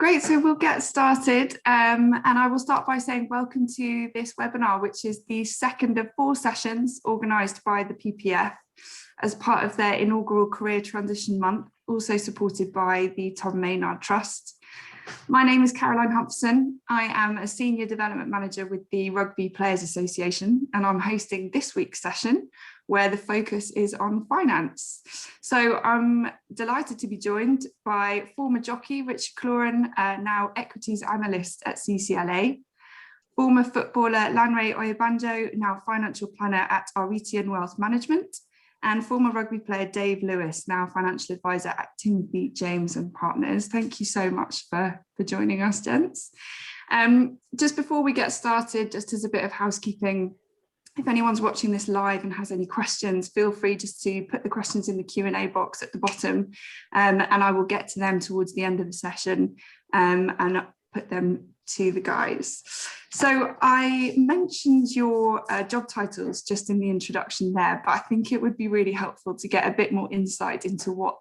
Great, so we'll get started and I will start by saying welcome to this webinar, which is the second of 4 sessions organised by the PPF as part of their inaugural Career Transition Month, also supported by the Tom Maynard Trust. My name is Caroline Humpherson. I am a Senior Development Manager with the Rugby Players Association, and I'm hosting this week's session where the focus is on finance. So I'm delighted to be joined by former jockey Richard Killoran, now Equities Analyst at CCLA, former footballer Lanre Oyebanjo, now Financial Planner at Untitled Wealth Management, and former rugby player Dave Lewis, now Financial Advisor at Timothy James and Partners. Thank you so much for joining us, gents. Just before we get started, just as a bit of housekeeping, if anyone's watching this live and has any questions, feel free just to put the questions in the Q&A box at the bottom, and I will get to them towards the end of the session and put them to the guys. So I mentioned your job titles just in the introduction there, but I think it would be really helpful to get a bit more insight into what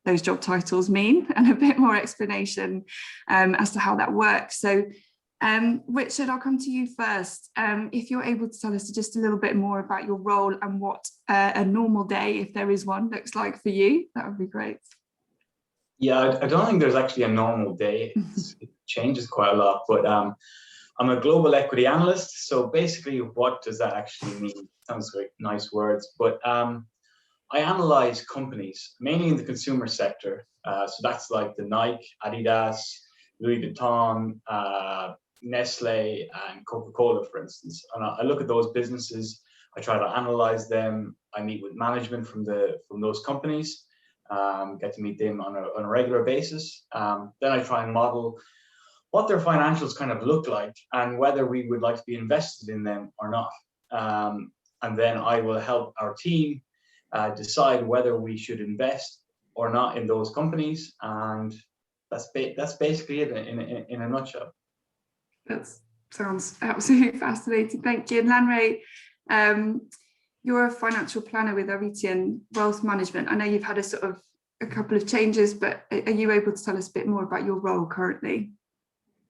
those job titles mean and a bit more explanation as to how that works. So Richard, I'll come to you first. If you're able to tell us just a little bit more about your role and what a normal day, if there is one, looks like for you, that would be great. Yeah, I don't think there's actually a normal day. It changes quite a lot, but I'm a global equity analyst. So basically, what does that actually mean? Sounds like nice words, but I analyze companies, mainly in the consumer sector. So that's like the Nike, Adidas, Louis Vuitton, Nestle and Coca-Cola, for instance. And I look at those businesses, I try to analyze them, I meet with management from those companies, get to meet them on a regular basis. Then I try and model what their financials kind of look like and whether we would like to be invested in them or not. And then I will help our team decide whether we should invest or not in those companies. And that's basically it in a nutshell. That sounds absolutely fascinating. Thank you. And Lanre, you're a financial planner with Untitled Wealth Management. I know you've had a couple of changes, but are you able to tell us a bit more about your role currently?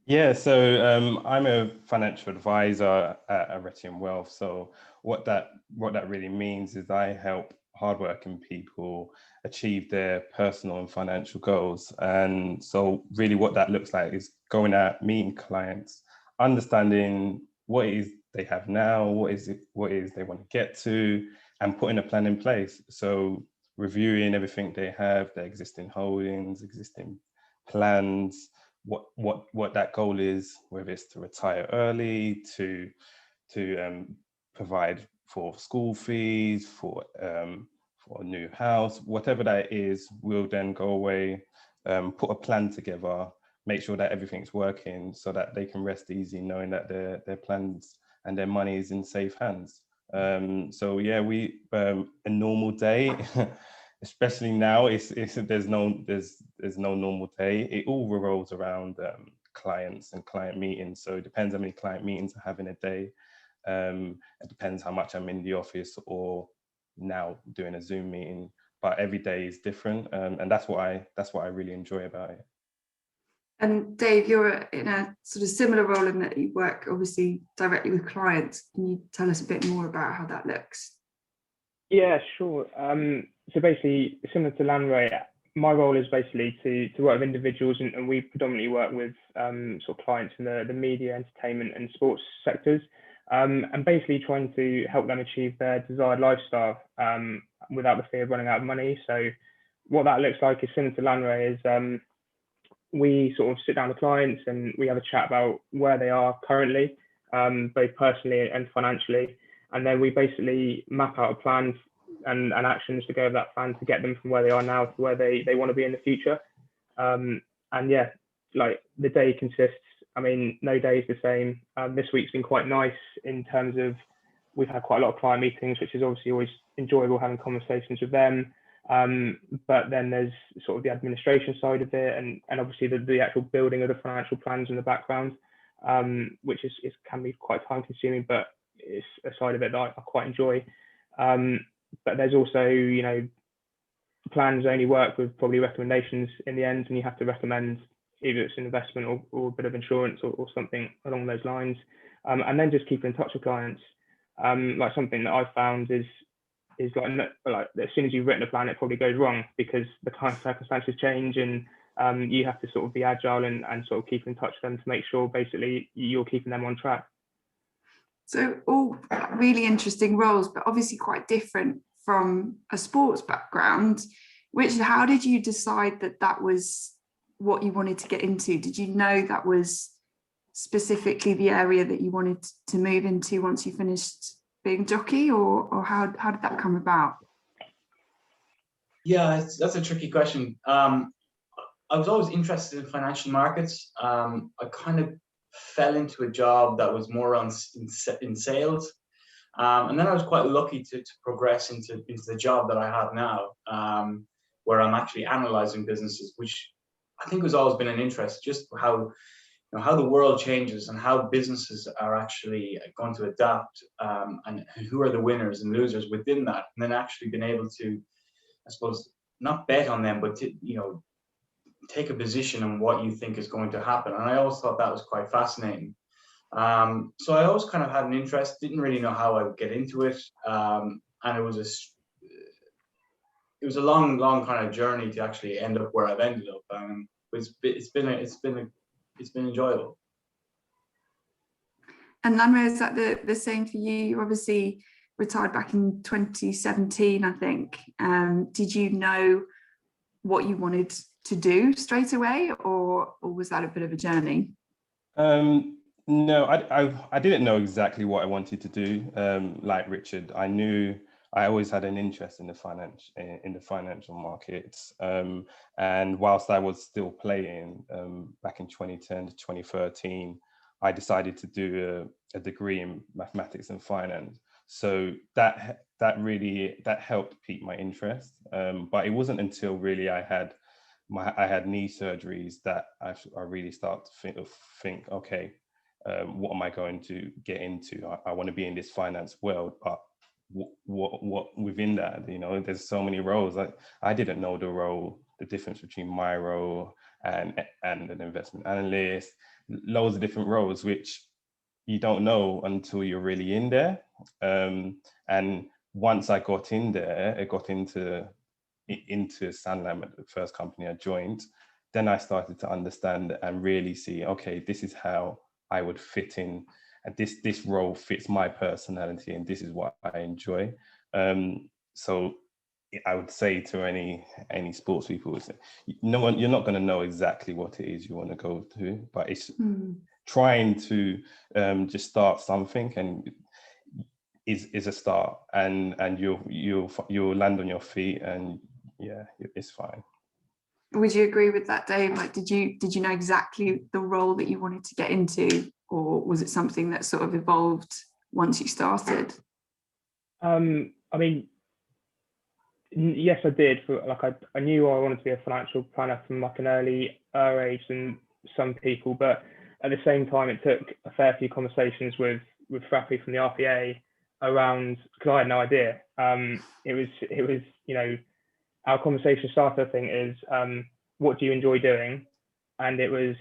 Yeah, so I'm a financial advisor at Untitled Wealth. So what that really means is I help hardworking people achieve their personal and financial goals. And so really what that looks like is going out, meeting clients, understanding what it is they have now, what is they want to get to, and putting a plan in place. So reviewing everything they have, their existing holdings, existing plans, what that goal is, whether it's to retire early, to provide for school fees, for a new house, whatever that is. We'll then go away, put a plan together, make sure that everything's working so that they can rest easy knowing that their plans and their money is in safe hands. So yeah, a normal day, especially now, there's no normal day. It all revolves around clients and client meetings. So it depends how many client meetings I have in a day. It depends how much I'm in the office or now doing a Zoom meeting. But every day is different, and that's what I really enjoy about it. And Dave, you're in a sort of similar role in that you work obviously directly with clients. Can you tell us a bit more about how that looks? Yeah, sure. So basically, similar to Lanre, my role is basically to work with individuals, and we predominantly work with sort of clients in the media, entertainment and sports sectors, and basically trying to help them achieve their desired lifestyle without the fear of running out of money. So what that looks like is similar to Lanre is we sort of sit down with clients and we have a chat about where they are currently, both personally and financially. And then we basically map out a plan and actions to go with that plan to get them from where they are now to where they want to be in the future. And yeah, like the day consists, I mean, no day is the same. This week's been quite nice in terms of we've had quite a lot of client meetings, which is obviously always enjoyable having conversations with them. But then there's sort of the administration side of it, and obviously the actual building of the financial plans in the background, which can be quite time consuming, but it's a side of it that I quite enjoy. But there's also, you know, plans only work with probably recommendations in the end, and you have to recommend either it's an investment or a bit of insurance or something along those lines. And then just keeping in touch with clients. Like something that I've found is like as soon as you've written a plan, it probably goes wrong because the client circumstances change, and you have to sort of be agile and sort of keep in touch with them to make sure basically you're keeping them on track. So all really interesting roles, but obviously quite different from a sports background. How did you decide that that was what you wanted to get into? Did you know that was specifically the area that you wanted to move into once you finished being jockey, or how did that come about? Yeah, that's a tricky question. I was always interested in financial markets. I kind of fell into a job that was more in sales. And then I was quite lucky to progress into the job that I have now, where I'm actually analyzing businesses, which I think has always been an interest, just how the world changes and how businesses are actually going to adapt, and who are the winners and losers within that, and then actually being able to, I suppose, not bet on them, but to, take a position on what you think is going to happen. And I always thought that was quite fascinating. So I always kind of had an interest, didn't really know how I would get into it. And it was a long kind of journey to actually end up where I've ended up. It's been enjoyable. And Lanre, is that the same for you? You obviously retired back in 2017, I think. Did you know what you wanted to do straight away, or was that a bit of a journey? No, I didn't know exactly what I wanted to do. Like Richard, I knew I always had an interest in the financial markets. And whilst I was still playing back in 2010 to 2013, I decided to do a degree in mathematics and finance. So that helped pique my interest. But it wasn't until really I had knee surgeries that I really started to think, okay, what am I going to get into? I want to be in this finance world, but what within that, there's so many roles. I didn't know the difference between my role and an investment analyst, loads of different roles, which you don't know until you're really in there. And once I got in there, I got into Sanlam, the first company I joined. Then I started to understand and really see, okay, this is how I would fit in, and this role fits my personality, and this is what I enjoy. So I would say to any sports people, you're not going to know exactly what it is you want to go to, but it's trying to just start something, and is a start, and you'll land on your feet, and yeah, it's fine. Would you agree with that, Dave? Like, did you know exactly the role that you wanted to get into, or was it something that sort of evolved once you started? I mean, yes, I did. I knew I wanted to be a financial planner from like an early age than some people, but at the same time, it took a fair few conversations with Frappy from the RPA around, because I had no idea. It was our conversation starter thing is, what do you enjoy doing? And it was,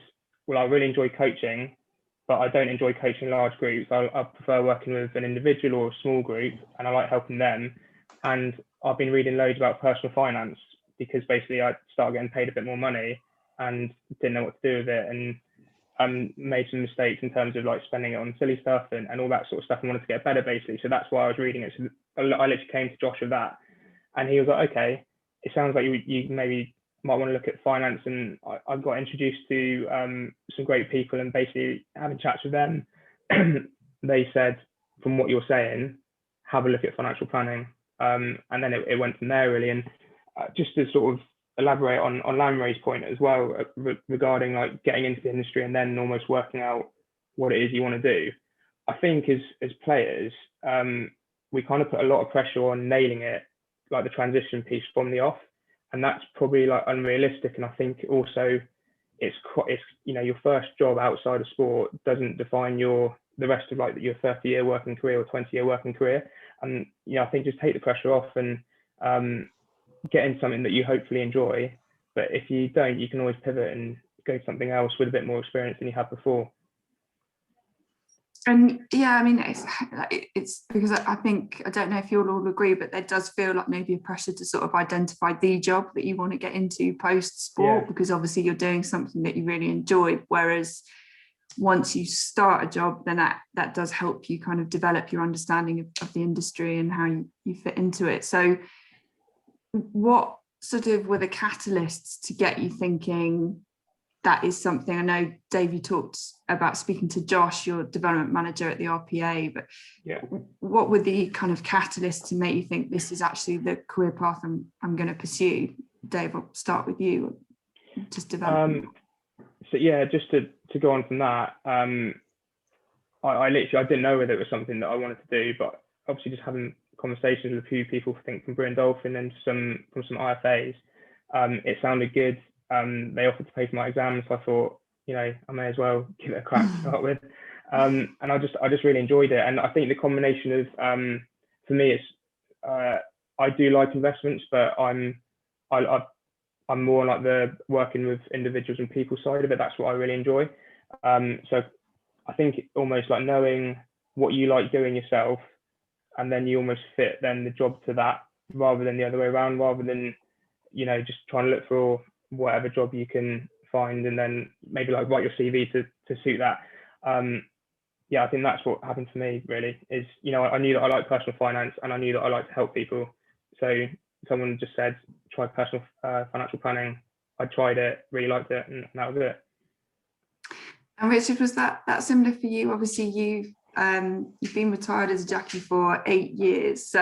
well, I really enjoy coaching, but I don't enjoy coaching large groups. I prefer working with an individual or a small group, and I like helping them. And I've been reading loads about personal finance because basically I started getting paid a bit more money and didn't know what to do with it, and made some mistakes in terms of like spending it on silly stuff and all that sort of stuff, and wanted to get better basically. So that's why I was reading it. So I literally came to Josh with that, and he was like, okay, it sounds like you maybe might want to look at finance. And I got introduced to some great people, and basically having chats with them, they said, from what you're saying, have a look at financial planning. And then it went from there really. And just to sort of elaborate on Lanre's point as well, regarding like getting into the industry and then almost working out what it is you want to do. I think as players, we kind of put a lot of pressure on nailing it, like the transition piece from the off, and that's probably like unrealistic. And I think also it's your first job outside of sport doesn't define the rest of like your 30-year working career or 20-year working career. And I think just take the pressure off and get in something that you hopefully enjoy. But if you don't, you can always pivot and go to something else with a bit more experience than you had before. And yeah, I mean, it's because I think, I don't know if you'll all agree, but there does feel like maybe a pressure to sort of identify the job that you want to get into post sport, because obviously you're doing something that you really enjoy. Whereas once you start a job, then that does help you kind of develop your understanding of the industry and how you fit into it. So what sort of were the catalysts to get you thinking that is something? I know, Dave, you talked about speaking to Josh, your development manager at the RPA, but what were the kind of catalysts to make you think this is actually the career path I'm going to pursue? Dave, I'll start with you. Just develop. So yeah, just to go on from that, I didn't know whether it was something that I wanted to do, but obviously just having conversations with a few people, I think from Bryn Dolphin and from some IFAs, it sounded good. They offered to pay for my exams, so I thought, I may as well give it a crack to start with. And I just really enjoyed it. And I think the combination of, for me, it's I do like investments, but I'm more like the working with individuals and people side of it. That's what I really enjoy. So I think almost like knowing what you like doing yourself, and then you almost fit then the job to that, rather than the other way around, rather than just trying to look for whatever job you can find and then maybe like write your CV to suit that. I think that's what happened to me really, is I knew that I like personal finance and I knew that I like to help people. So someone just said try personal financial planning. I tried it, really liked it, and that was it. And Richard, was that similar for you? Obviously you've been retired as a jockey for 8 years, so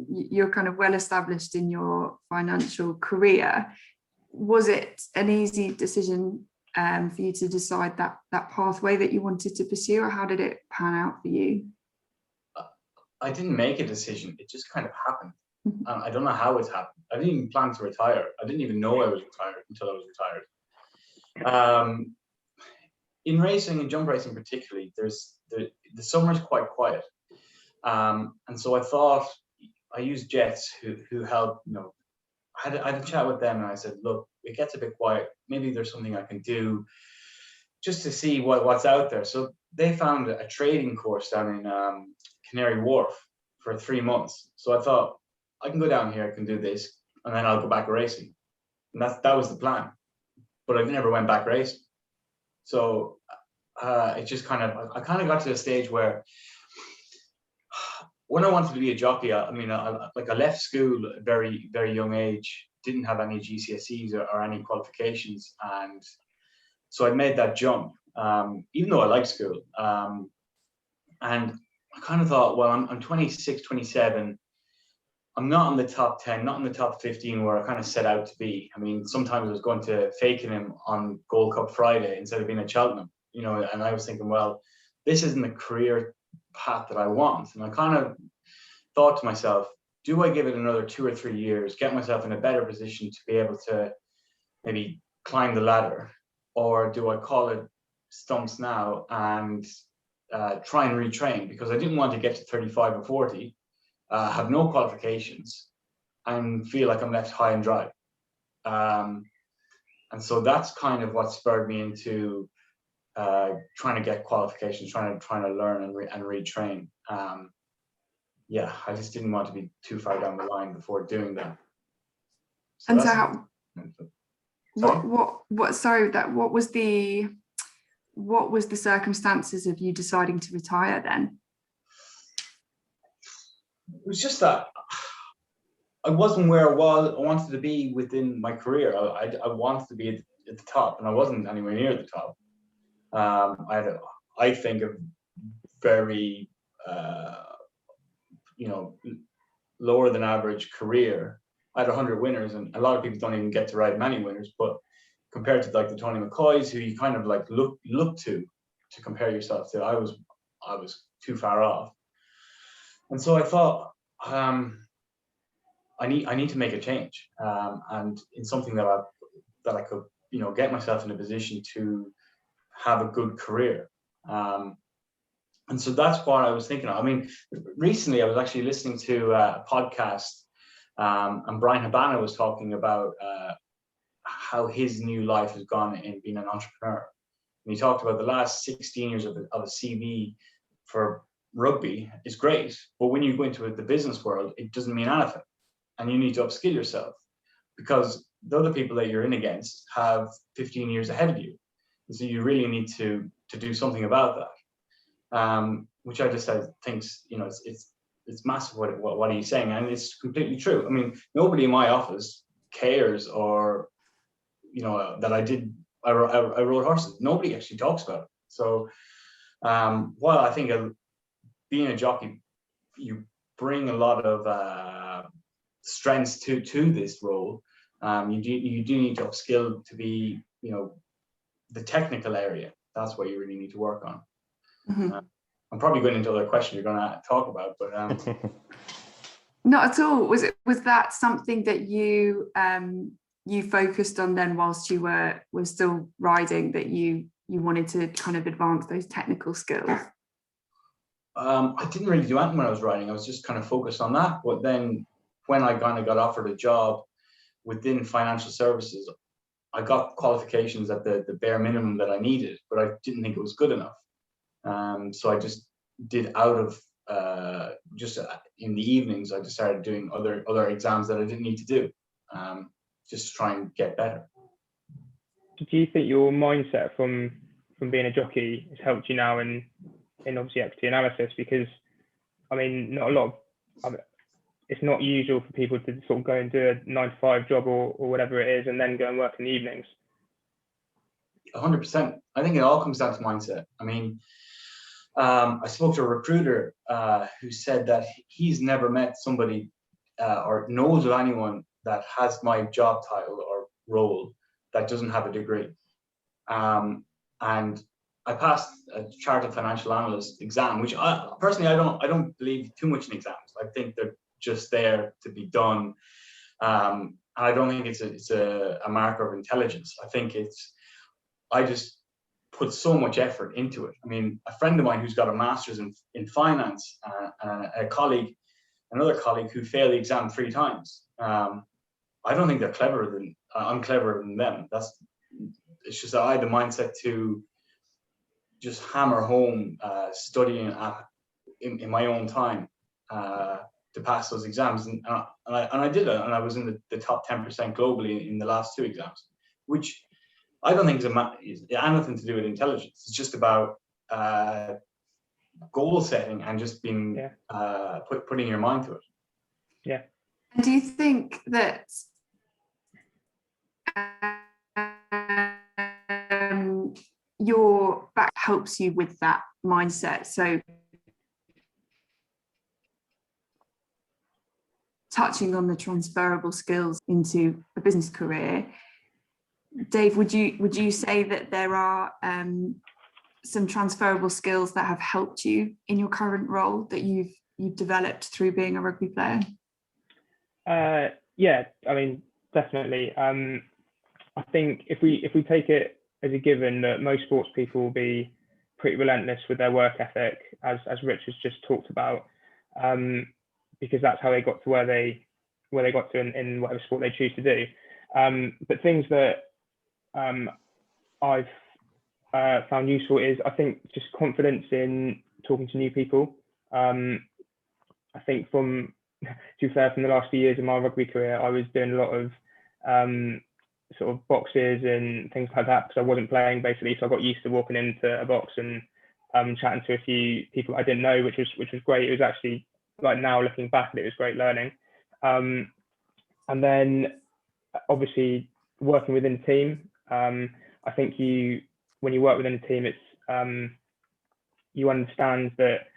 you're kind of well established in your financial career. Was it an easy decision for you to decide that pathway that you wanted to pursue, or how did it pan out for you? I didn't make a decision, it just kind of happened. I don't know how it happened. I didn't even plan to retire. I didn't even know I was retired until I was retired. In racing and jump racing particularly, the summer's quite quiet, and so I thought I used Jets who help. I had a chat with them and I said, look, it gets a bit quiet. Maybe there's something I can do just to see what's out there. So they found a trading course down in Canary Wharf for 3 months. So I thought I can go down here, I can do this, and then I'll go back racing. And that was the plan. But I never went back racing. So it just I kind of got to a stage where when I wanted to be a jockey, I left school at a very, very young age, didn't have any GCSEs or any qualifications. And so I made that jump, even though I liked school. And I kind of thought, well, I'm 26, 27. I'm not in the top 10, not in the top 15 where I kind of set out to be. I mean, sometimes I was going to Fakenham on Gold Cup Friday instead of being at Cheltenham, and I was thinking, well, this isn't the career path that I want. And I kind of thought to myself, do I give it another 2 or 3 years, get myself in a better position to be able to maybe climb the ladder, or do I call it stumps now and try and retrain? Because I didn't want to get to 35 or 40, have no qualifications, and feel like I'm left high and dry. And so that's kind of what spurred me into trying to get qualifications, trying to learn and retrain. I just didn't want to be too far down the line before doing that. And so how, what was the circumstances of you deciding to retire then? It was just that I wasn't where I wanted to be within my career. I wanted to be at the top, and I wasn't anywhere near the top. I think a very lower than average career. I had 100 winners, and a lot of people don't even get to ride many winners. But compared to like the Tony McCoys, who you kind of like look to compare yourself to, I was too far off. And so I thought, I need to make a change, and in something that I could get myself in a position to have a good career. And so that's what I was thinking of. I mean, recently I was actually listening to a podcast, and Brian Habana was talking about how his new life has gone in being an entrepreneur. And he talked about the last 16 years of a CV for rugby is great, but when you go into the business world, it doesn't mean anything, and you need to upskill yourself because the other people that you're in against have 15 years ahead of you. And so you really need to do something about that, which I just think, you know, it's massive what he's saying, and it's completely true. I mean, nobody in my office cares, or you know, that I rode horses. Nobody actually talks about it. So while I think being a jockey, you bring a lot of strengths to this role. You do need to upskill to be, you know, the technical area. That's what you really need to work on. Mm-hmm. I'm probably going into other questions you're going to talk about, but not at all. Was that something that you focused on then whilst you were still riding, that you wanted to kind of advance those technical skills? I didn't really do anything when I was riding. I was just kind of focused on that. But then when I kind of got offered a job within financial services, I got qualifications at the bare minimum that I needed, but I didn't think it was good enough. So I just did out of just in the evenings, I just started doing other exams that I didn't need to do, just to try and get better. Do you think your mindset from being a jockey has helped you now in obviously equity analysis? Because I mean, it's not usual for people to sort of go and do a 9-to-5 job or whatever it is, and then go and work in the evenings. 100%. I think it all comes down to mindset. I mean, I spoke to a recruiter who said that he's never met somebody or knows of anyone that has my job title or role that doesn't have a degree. And I passed a Chartered Financial Analyst exam, which I don't believe too much in exams. I think they're just there to be done. And I don't think it's a marker of intelligence. I think I just put so much effort into it. I mean, a friend of mine who's got a master's in finance, another colleague who failed the exam 3 times. I don't think they're cleverer than I'm cleverer than them. It's just that I had the mindset to just hammer home studying in my own time to pass those exams, and I did it, and I was in the top 10% globally in the last 2 exams, which I don't think is anything to do with intelligence. It's just about goal setting and just being putting your mind to it. Yeah. And do you think that your back helps you with that mindset? So touching on the transferable skills into a business career, Dave, would you say that there are some transferable skills that have helped you in your current role that you've developed through being a rugby player? Yeah, I mean, definitely. I think if we take it as a given that most sports people will be pretty relentless with their work ethic, as Rich has just talked about, because that's how they got to where they got to in whatever sport they choose to do. But things that I've found useful is, I think, just confidence in talking to new people. I think to be fair, from the last few years of my rugby career, I was doing a lot of sort of boxes and things like that because I wasn't playing, basically. So I got used to walking into a box and chatting to a few people I didn't know, which was great. It was actually, like, now looking back at it, was great learning. And then obviously working within a team. I think when you work within a team, it's you understand that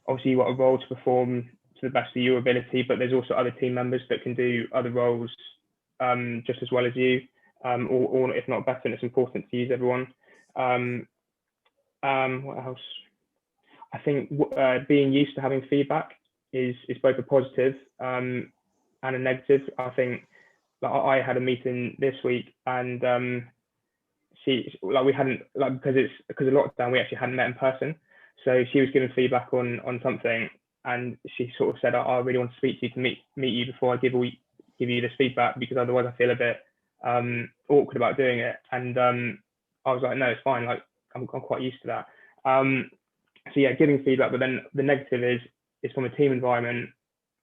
obviously you've got a role to perform to the best of your ability, but there's also other team members that can do other roles just as well as you, or if not better, and it's important to use everyone. What else? I think being used to having feedback is both a positive and a negative. I think I had a meeting this week, and we hadn't, because of lockdown, we actually hadn't met in person. So she was giving feedback on something, and she sort of said, I really want to speak to you, to meet you before I give you this feedback, because otherwise I feel a bit awkward about doing it. And I was like, no, it's fine. Like I'm quite used to that. So yeah, giving feedback, but then the negative is from a team environment.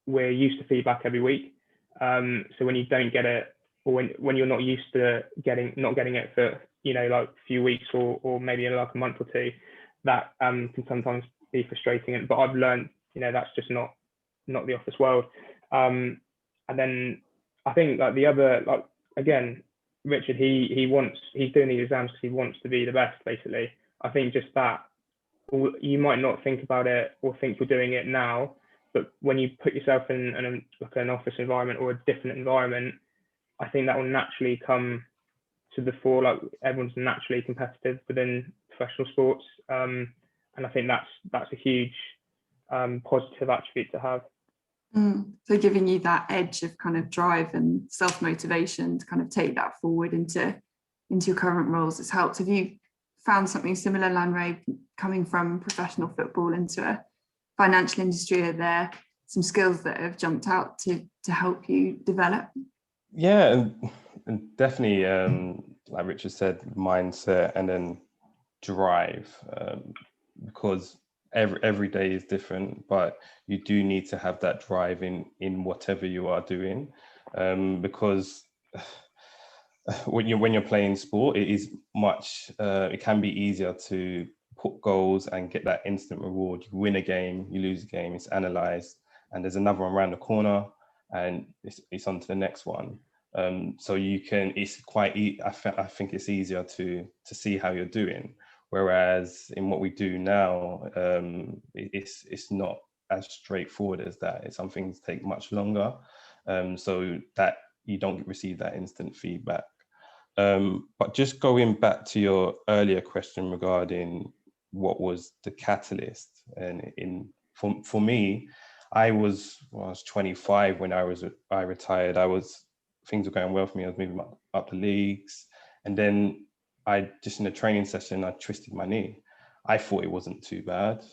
We're used to feedback every week. So when you don't get it, or when you're not used to not getting it for, you know, like a few weeks or maybe like a month or two, that can sometimes be frustrating. But I've learned, you know, that's just not the office world. And then I think like the other, like again, Richard, he's doing these exams because he wants to be the best, basically. I think just that, you might not think about it or think you're doing it now, but when you put yourself in like an office environment or a different environment, I think that will naturally come to the fore. Like everyone's naturally competitive within professional sports, and I think that's a huge positive attribute to have. So giving you that edge of kind of drive and self-motivation to kind of take that forward into your current roles has helped. Have you found something similar, Lanre, coming from professional football into a financial industry? Are there some skills that have jumped out to help you develop? Yeah, and definitely, like Richard said, mindset and then drive, because every day is different, but you do need to have that drive in whatever you are doing, because when you're playing sport, it is much, it can be easier to put goals and get that instant reward. You win a game, you lose a game, it's analysed, and there's another one around the corner, and it's on to the next one. So you can, it's quite, I think it's easier to see how you're doing. Whereas in what we do now, it's not as straightforward as that. Some things take much longer, so that you don't receive that instant feedback. But just going back to your earlier question regarding what was the catalyst, and for me, I was 25 when I retired. Things were going well for me. I was moving up the leagues, and then in a training session, I twisted my knee. I thought it wasn't too bad.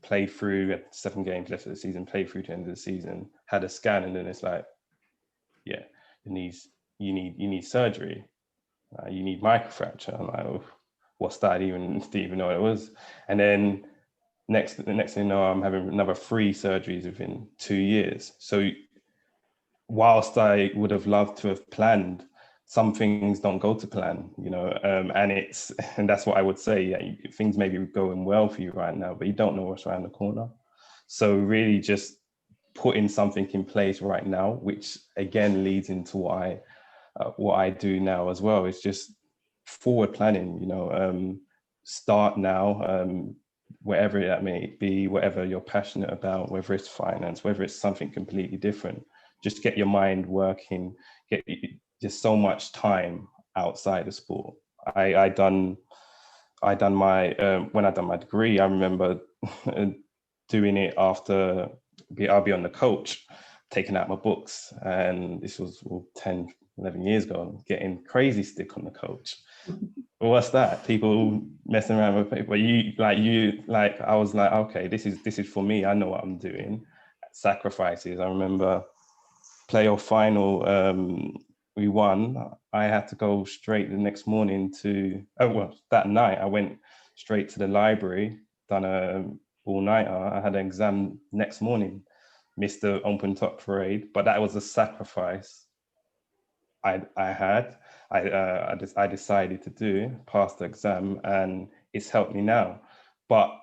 Played through, 7 games left of the season, played through to the end of the season, had a scan, and then it's like, yeah, the knees, you need surgery. You need microfracture. I'm like, oh, what's that? I didn't even know what it was. And then the next thing you know, I'm having another 3 surgeries within 2 years. So whilst I would have loved to have planned, some things don't go to plan, you know, and that's what I would say. Yeah, things may be going well for you right now, but you don't know what's around the corner. So really just putting something in place right now, which again leads into what I do now as well. It's just forward planning, you know, start now, wherever that may be, whatever you're passionate about, whether it's finance, whether it's something completely different. Just get your mind working, just so much time outside of sport. I done my when I done my degree, I remember doing it after I'll be on the coach, taking out my books, and this was 10, 11 years ago, getting crazy stick on the coach. What's that? People messing around with paper. I was like, okay, this is for me. I know what I'm doing. Sacrifices. I remember playoff final, we won. I had to go straight the next morning that night I went straight to the library, done a all-nighter. I had an exam next morning, missed the open top parade, but that was a sacrifice I decided to do, pass the exam, and it's helped me now. But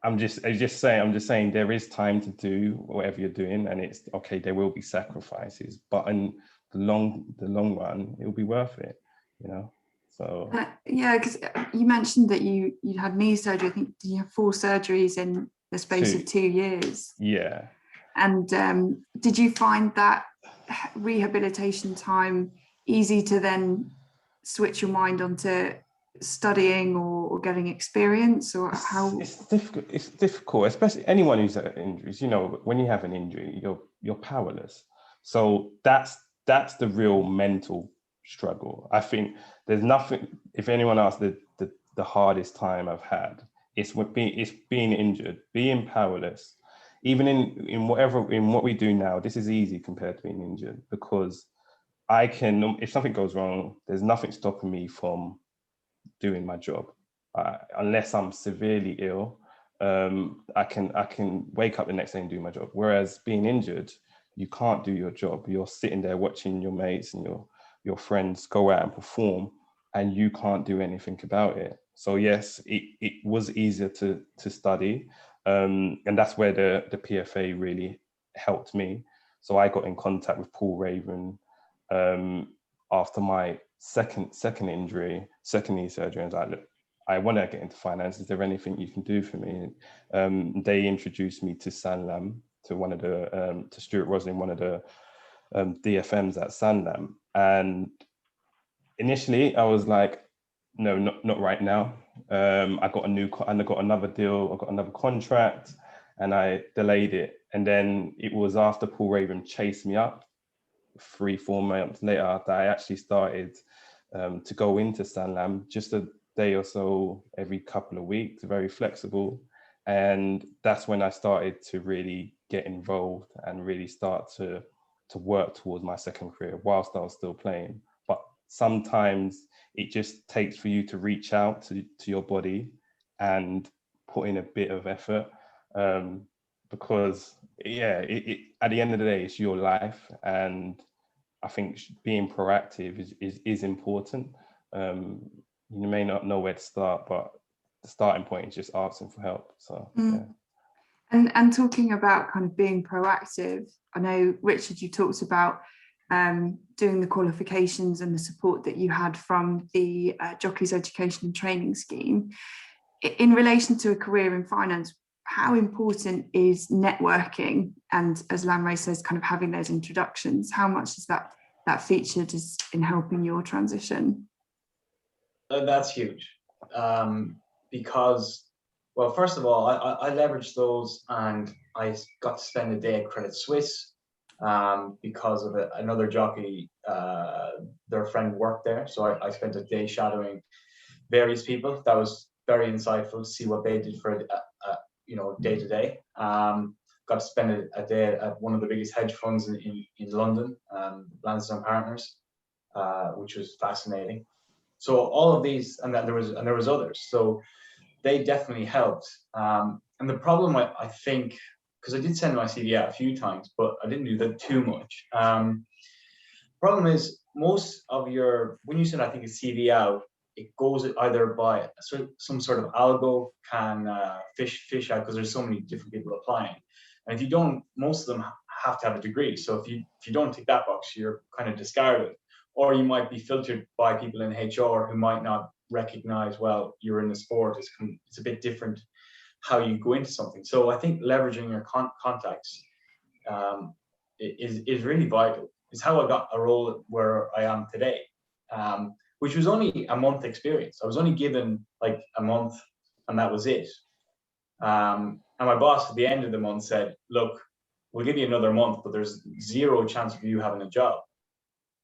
I'm just saying there is time to do whatever you're doing, and it's okay. There will be sacrifices, but in the long run, it will be worth it, you know. So yeah, because you mentioned that you had knee surgery. I think you have 4 surgeries in the space of 2 years. Yeah. And did you find that rehabilitation time easy to then switch your mind onto studying or getting experience, or how? It's difficult, especially anyone who's had injuries. You know, when you have an injury, you're powerless. So that's the real mental struggle. I think there's nothing. If anyone asks the hardest time I've had, it's being injured, being powerless. Even in what we do now, this is easy compared to being injured, because I can, if something goes wrong, there's nothing stopping me from doing my job. Unless I'm severely ill, I can wake up the next day and do my job. Whereas being injured, you can't do your job. You're sitting there watching your mates and your friends go out and perform, and you can't do anything about it. So yes, it was easier to study, and that's where the PFA really helped me. So I got in contact with Paul Raven after my second injury, second knee surgery, and I was like, look, I want to get into finance. Is there anything you can do for me? They introduced me to Sanlam, to one of the to Stuart Roslin, one of the DFMs at Sanlam. And initially, I was like, no, not right now. I got another deal. I got another contract, and I delayed it. And then it was after Paul Raven chased me up 3-4 months later that I actually started to go into Sanlam, just a day or so every couple of weeks, very flexible. And that's when I started to really get involved and really start to work towards my second career whilst I was still playing. But sometimes it just takes for you to reach out to your body and put in a bit of effort, because at the end of the day, it's your life. And I think being proactive is important. You may not know where to start, but the starting point is just asking for help. So yeah. And talking about kind of being proactive, I know, Richard, you talked about doing the qualifications and the support that you had from the Jockey's Education and Training Scheme. In relation to a career in finance, how important is networking? And as Lanre says, kind of having those introductions, how much is that featured in helping your transition? That's huge, because, well, first of all, I leveraged those, and I got to spend a day at Credit Suisse because of another jockey. Their friend worked there, so I spent a day shadowing various people. That was very insightful to see what they did for day to day. Got to spend a day at one of the biggest hedge funds in London, Lansdowne Partners, which was fascinating. So all of these, and there was others. So they definitely helped. And the problem, I think, because I did send my CV out a few times, but I didn't do that too much. Problem is, most of when you send, I think, a CV out, it goes either by some sort of algo can fish out, because there's so many different people applying. And if you don't, most of them have to have a degree. So if you don't tick that box, you're kind of discarded. Or you might be filtered by people in HR who might not recognize, well, you're in the sport. It's a bit different how you go into something. So I think leveraging your contacts is really vital. It's how I got a role where I am today, which was only a month experience. I was only given like a month, and that was it. And my boss at the end of the month said, look, we'll give you another month, but there's zero chance of you having a job.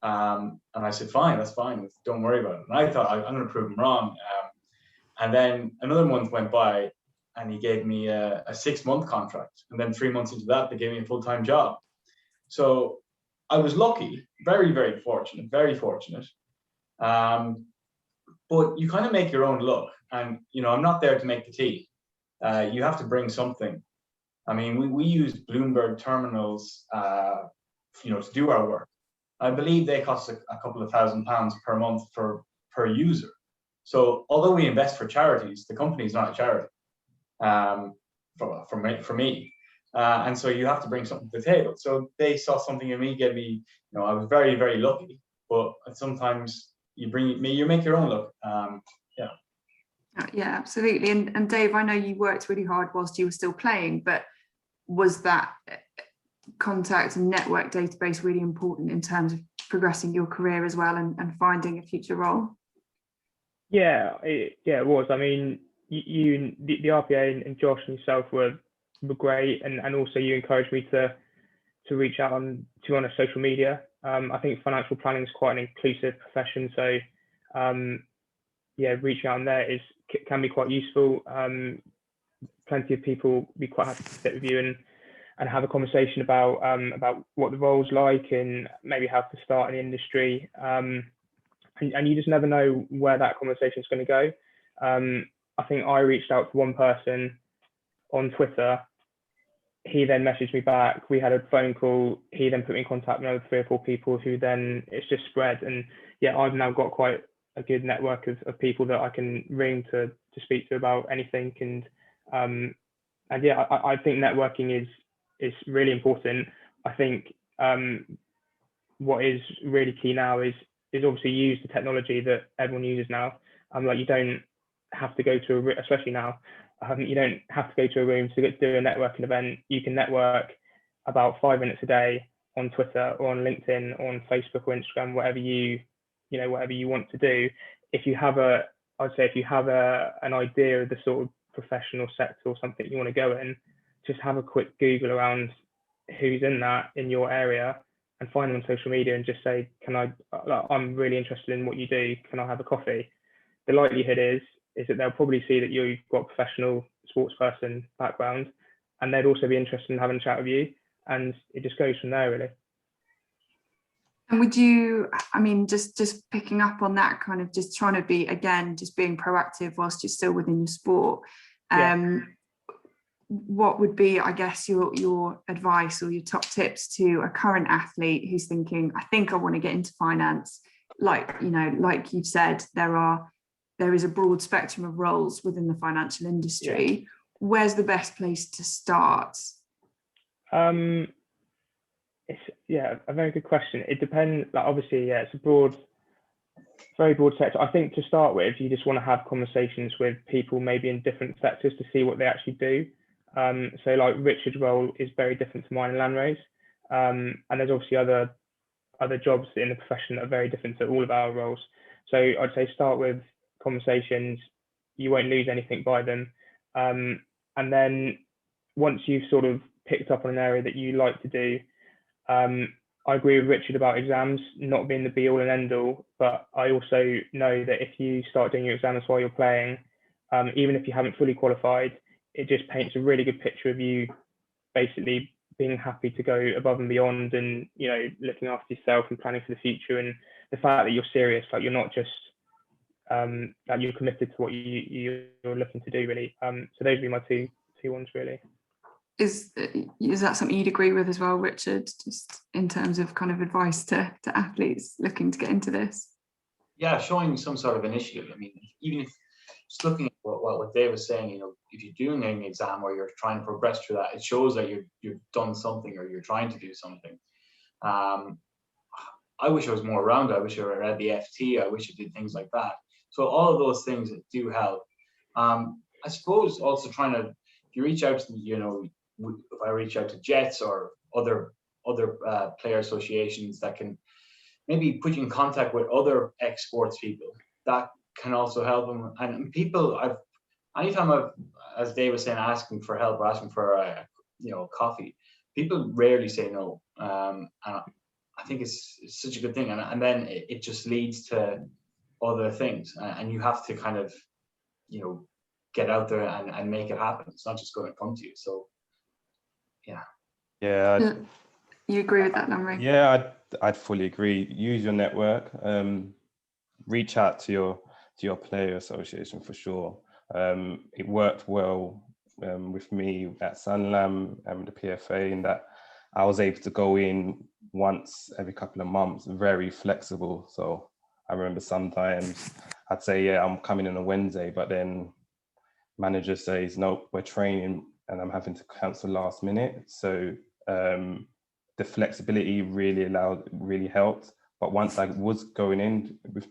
And I said, fine, that's fine. Don't worry about it. And I thought, I'm going to prove him wrong. And then another month went by, and he gave me a 6-month contract. And then 3 months into that, they gave me a full-time job. So I was lucky, very, very fortunate, very fortunate. But you kind of make your own luck. And, I'm not there to make the tea. You have to bring something. I mean, we use Bloomberg terminals, to do our work. I believe they cost a couple of £1,000 per month per user. So although we invest for charities, the company is not a charity for me. And so you have to bring something to the table. So they saw something in me, gave me, I was very, very lucky. But sometimes you make your own luck. Yeah, absolutely. And Dave, I know you worked really hard whilst you were still playing, but was that contact and network database really important in terms of progressing your career as well and finding a future role? Yeah, it was. I mean, you the RPA and Josh and yourself were great, and also you encouraged me to reach out on social media. I think financial planning is quite an inclusive profession, so reaching out on there can be quite useful. Plenty of people be quite happy to sit with you and have a conversation about what the role's like and maybe how to start in the industry. And you just never know where that conversation is going to go. I think I reached out to one person on Twitter. He then messaged me back. We had a phone call. He then put me in contact with another 3 or 4 people who then it's just spread. And yeah, I've now got quite a good network of people that I can ring to speak to about anything. And yeah, I think networking is really important. I think what is really key now is obviously use the technology that everyone uses now. Like you don't have to go to especially now, you don't have to go to a room to do a networking event. You can network about 5 minutes a day on Twitter or on LinkedIn or on Facebook or Instagram, whatever you want to do. If you have an idea of the sort of professional sector or something you want to go in, just have a quick Google around who's in that in your area and find them on social media and just say, I'm really interested in what you do. Can I have a coffee? The likelihood is that they'll probably see that you've got a professional sports person background, and they'd also be interested in having a chat with you. And it just goes from there, really. And would you, I mean, just picking up on that, kind of just trying to be, again, just being proactive whilst you're still within your sport. What would be, I guess, your advice or your top tips to a current athlete who's thinking, I think I want to get into finance? Like you've said, there is a broad spectrum of roles within the financial industry. Yeah. Where's the best place to start? It's a very good question. It depends. Like obviously, it's a very broad sector. I think to start with, you just want to have conversations with people maybe in different sectors to see what they actually do. So like Richard's role is very different to mine and Lanre's. And there's obviously other jobs in the profession that are very different to all of our roles. So I'd say start with conversations. You won't lose anything by them. And then once you've sort of picked up on an area that you like to do, I agree with Richard about exams not being the be all and end all, but I also know that if you start doing your exams while you're playing, even if you haven't fully qualified, it just paints a really good picture of you basically being happy to go above and beyond and, looking after yourself and planning for the future. And the fact that you're serious, like you're not just, that you're committed to what you're looking to do, really. So those would be my two ones, really. Is that something you'd agree with as well, Richard, just in terms of kind of advice to athletes looking to get into this? Yeah, showing some sort of initiative. I mean, even if just looking at what Dave was saying, if you're doing an exam or you're trying to progress through that, it shows that you've done something or you're trying to do something. I wish I was more around. I wish I read the FT. I wish I did things like that. So all of those things do help. I suppose also trying to, if you reach out to, if I reach out to Jets or other player associations that can maybe put you in contact with other ex-sports people, that can also help them. And people, anytime as Dave was saying, asking for help or asking for coffee, people rarely say no. And I think it's such a good thing. And then it just leads to other things. And you have to kind of, get out there and make it happen. It's not just going to come to you. So, yeah. Yeah. You agree with that, Lanre? Yeah, I'd fully agree. Use your network. Reach out to your player association for sure. It worked well with me at Sanlam and the PFA in that I was able to go in once every couple of months, very flexible. So I remember sometimes I'd say, yeah, I'm coming on a Wednesday, but then manager says, nope, we're training, and I'm having to cancel last minute. So the flexibility really helped. But once I was going in with,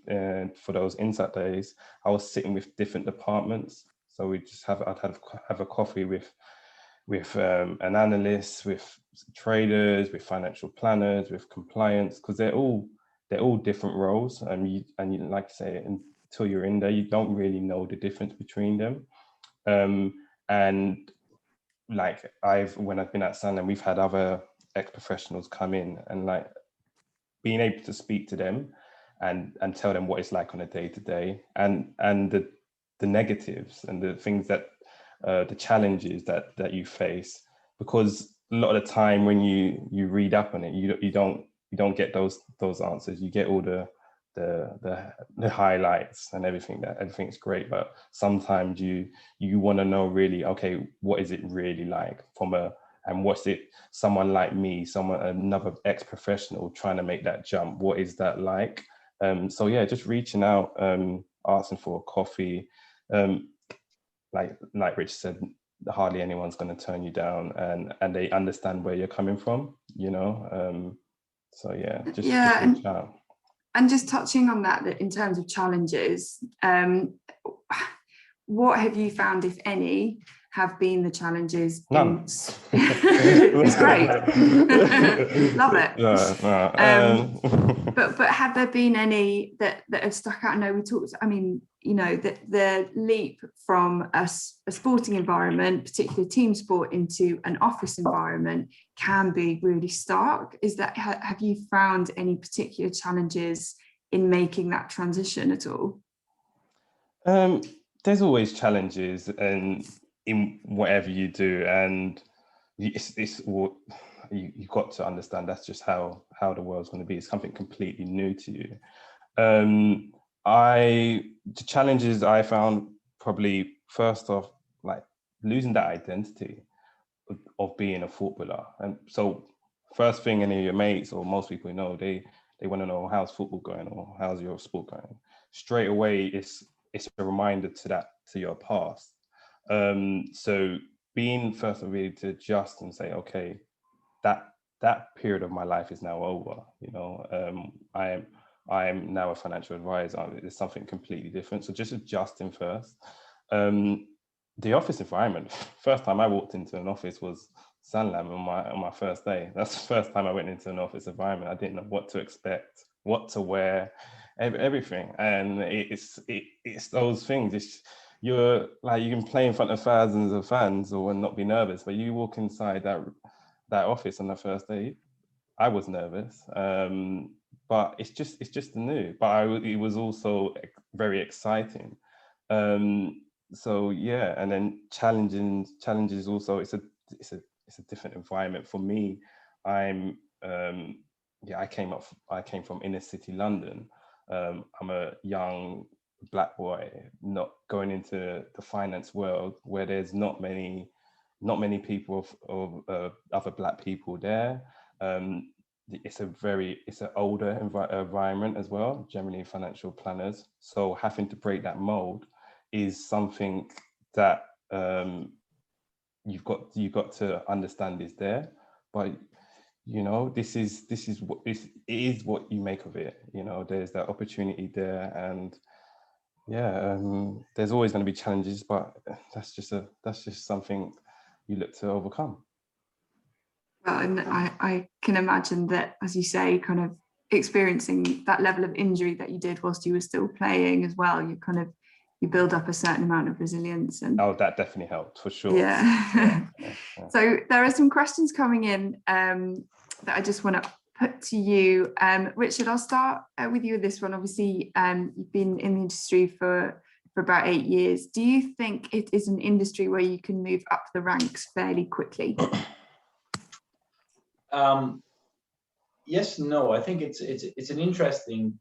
for those insight days, I was sitting with different departments. So I'd have a coffee with an analyst, with traders, with financial planners, with compliance, because they're all different roles. And you like to say, until you're in there, you don't really know the difference between them. And like when I've been at Sanlam, we've had other ex-professionals come in, and like being able to speak to them and tell them what it's like on a day-to-day and the negatives and the things that the challenges that you face, because a lot of the time when you read up on it, you don't get those answers. You get all the highlights and everything's great, but sometimes you want to know really, okay, what is it really like and what's it, someone like me, another ex-professional trying to make that jump, what is that like? So yeah, just reaching out, asking for a coffee, like Rich said, hardly anyone's going to turn you down, and they understand where you're coming from, so yeah, just reach out. And just touching on that in terms of challenges, what have you found, if any, have been the challenges? None. It's great. Love it. But have there been any that have stuck out? I know we talked, the leap from a sporting environment, particularly team sport, into an office environment can be really stark. Have you found any particular challenges in making that transition at all? There's always challenges in whatever you do, and you've got to understand that's just how the world's going to be. It's something completely new to you. The challenges I found, probably first off, like losing that identity of being a footballer. And so first thing any of your mates or most people know, they want to know, how's football going, or how's your sport going? Straight away, it's a reminder to your past. So being first of all to adjust and say, okay, that period of my life is now over. I am now a financial advisor. It's something completely different. So just adjusting first. The office environment. First time I walked into an office was Sanlam on my first day. That's the first time I went into an office environment. I didn't know what to expect, what to wear, everything. And it's those things. You're like, you can play in front of thousands of fans or not be nervous, but you walk inside that office on the first day, I was nervous. But it's just new. But it was also very exciting. So yeah, and then challenges also. It's a different environment for me. I came from inner city London. I'm a young Black boy, not going into the finance world where there's not many people of other Black people there. It's an older environment as well, generally financial planners. So having to break that mold is something that you've got to understand is there. But this is what you make of it. There's that opportunity there, and there's always going to be challenges, but that's just something you look to overcome. Well, and I can imagine that, as you say, kind of experiencing that level of injury that you did whilst you were still playing as well, you build up a certain amount of resilience. And that definitely helped, for sure. Yeah. So there are some questions coming in that I just want to put to you. Richard, I'll start with you with this one. Obviously, you've been in the industry for about 8 years. Do you think it is an industry where you can move up the ranks fairly quickly? Yes, no. I think it's an interesting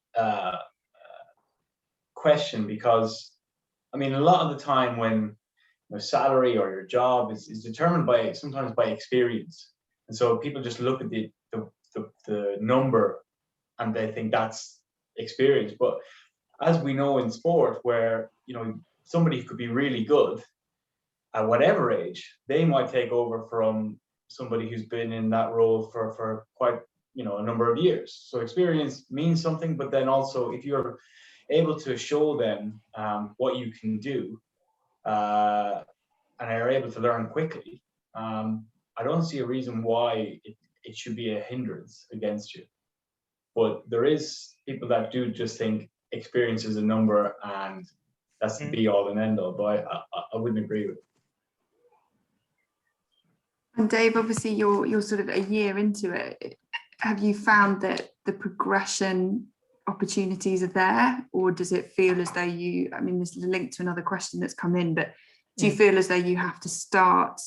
question, because a lot of the time when salary or your job is determined sometimes by experience, and so people just look at the number and they think that's experience. But as we know in sport, where somebody could be really good at whatever age, they might take over from somebody who's been in that role for quite a number of years. So experience means something, but then also if you're able to show them what you can do and are able to learn quickly, I don't see a reason why it should be a hindrance against you. But there is people that do just think experience is a number and that's the be all and end all, but I wouldn't agree with it. And Dave, obviously you're sort of a year into it. Have you found that the progression opportunities are there, or does it feel as though this is a link to another question that's come in, but do you feel as though you have to start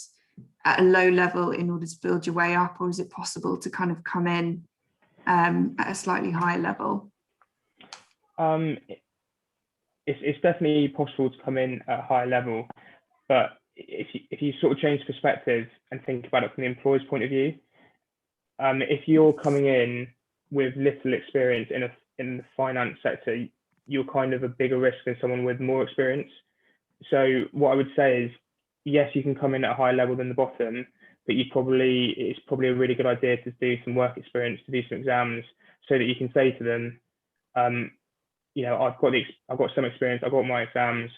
at a low level in order to build your way up, or is it possible to kind of come in at a slightly higher level? It's definitely possible to come in at a higher level, but if you sort of change perspective and think about it from the employer's point of view, if you're coming in with little experience in the finance sector, you're kind of a bigger risk than someone with more experience. So what I would say is, yes, you can come in at a higher level than the bottom, but it's probably a really good idea to do some work experience, to do some exams, so that you can say to them, you know, I've got some experience, I've got my exams,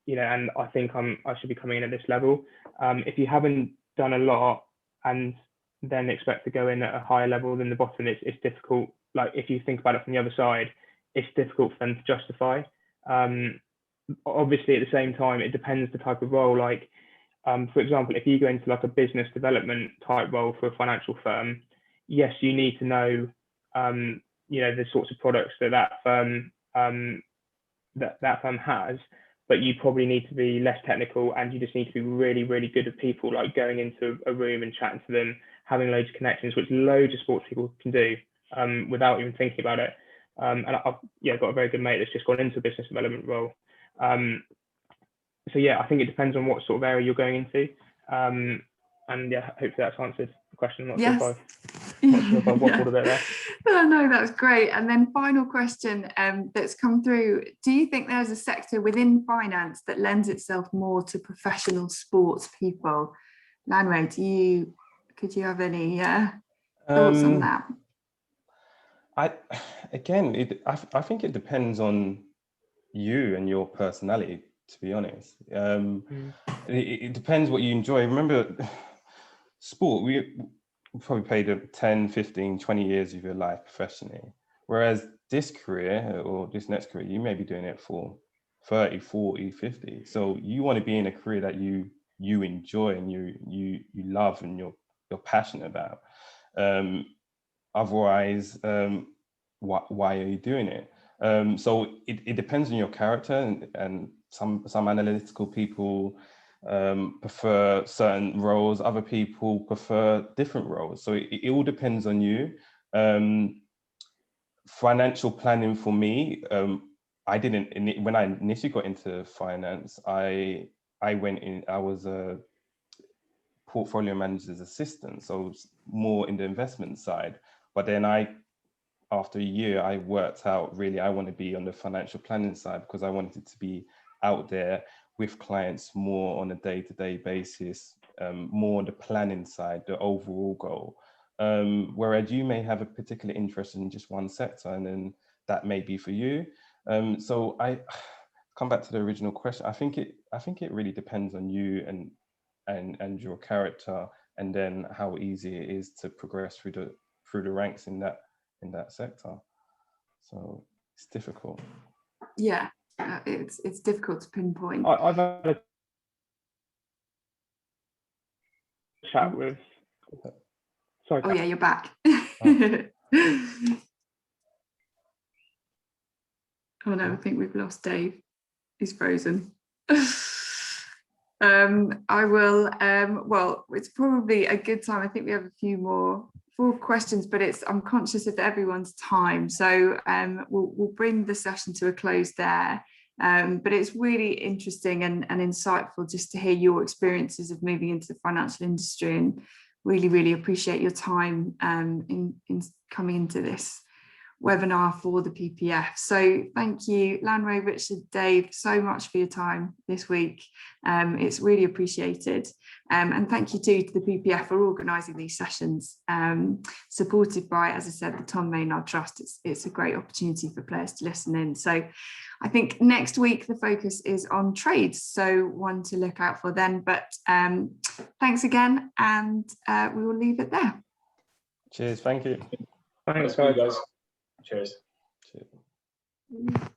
you know, and I think I should be coming in at this level. If you haven't done a lot and then expect to go in at a higher level than the bottom, it's difficult. Like, if you think about it from the other side, it's difficult for them to justify. Obviously, at the same time, it depends the type of role. Like, for example, if you go into like a business development type role for a financial firm, yes, you need to know, you know, the sorts of products that firm that firm has, but you probably need to be less technical, and you just need to be really, really good at people, like going into a room and chatting to them, having loads of connections, which loads of sports people can do without even thinking about it. And I've got a very good mate that's just gone into a business development role. So yeah, I think it depends on what sort of area you're going into. And yeah, hopefully that's answered the question. I'm not sure if I've waffled a bit there. No, that's great. And then final question that's come through. Do you think there's a sector within finance that lends itself more to professional sports people? Lanre, could you have any thoughts on that? I think it depends on you and your personality, to be honest. It depends what you enjoy. Remember, sport, we probably played 10, 15, 20 years of your life professionally. Whereas this career or this next career, you may be doing it for 30, 40, 50. So you want to be in a career that you enjoy and you love and you're passionate about. Otherwise, why are you doing it? So it depends on your character, and some analytical people prefer certain roles, other people prefer different roles. So it all depends on you. Financial planning for me, when I initially got into finance, I was a portfolio manager's assistant, so more in the investment side. But then after a year, I worked out, really, I want to be on the financial planning side, because I wanted to be out there with clients more on a day-to-day basis, more on the planning side, the overall goal. Whereas you may have a particular interest in just one sector, and then that may be for you. So I come back to the original question. I think it really depends on you and your character, and then how easy it is to progress through the ranks in that sector. So it's difficult. Yeah, it's difficult to pinpoint. I've had a chat with. Sorry. Oh yeah, you're back. Oh no, I think we've lost Dave. He's frozen. I will. Well, it's probably a good time. I think we have a few more questions, but I'm conscious of everyone's time, so we'll bring the session to a close there. But it's really interesting and insightful just to hear your experiences of moving into the financial industry, and really appreciate your time in coming into this webinar for the PPF. So thank you, Lanre, Richard, Dave, so much for your time this week. It's really appreciated. And thank you too to the PPF for organising these sessions, supported by, as I said, the Tom Maynard Trust. It's a great opportunity for players to listen in. So I think next week the focus is on trades, so one to look out for then. But thanks again, and we will leave it there. Cheers, thank you. Thanks, guys. Cheers. Cheers.